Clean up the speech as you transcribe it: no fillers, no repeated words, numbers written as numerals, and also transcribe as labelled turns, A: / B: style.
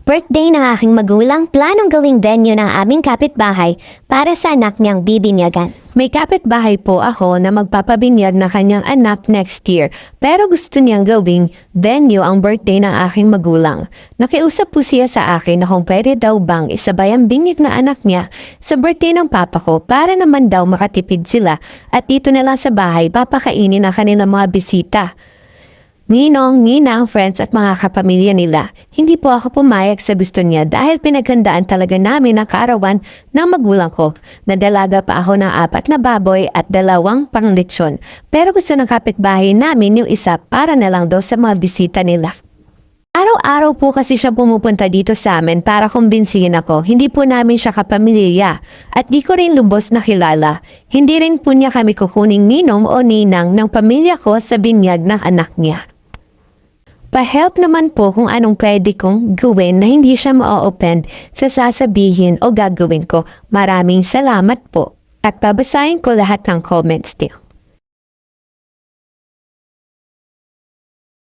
A: Birthday ng aking magulang, planong gawing venue ng aming kapitbahay para sa anak niyang bibinyagan.
B: May kapitbahay po ako na magpapabinyag na kanyang anak next year, pero gusto niyang gawing venue ang birthday ng aking magulang. Nakiusap po siya sa akin na kung pwede daw bang isabay ang binyag na anak niya sa birthday ng papa ko para naman daw makatipid sila at dito na lang sa bahay papakainin ang kanilang mga bisita. Ninong, ninang, friends at mga kapamilya nila. Hindi po ako pumayag sa gusto niya dahil pinaghandaan talaga namin ang kaarawan ng magulang ko. Nadalaga pa ako ng 4 na baboy at 2 panglitsyon. Pero gusto ng kapitbahay namin yung isa para na lang daw sa mga bisita nila. Araw-araw po kasi siya pumupunta dito sa amin para kumbinsihin ako. Hindi po namin siya kapamilya at di ko rin lubos na kilala. Hindi rin po niya kami kukuning ninong o ninang ng pamilya ko sa binyag ng anak niya. Pa-help naman po kung anong pwede kong gawin na hindi siya ma-offend sa sasabihin o gagawin ko. Maraming salamat po. At babasahin ko lahat ng comments niyo.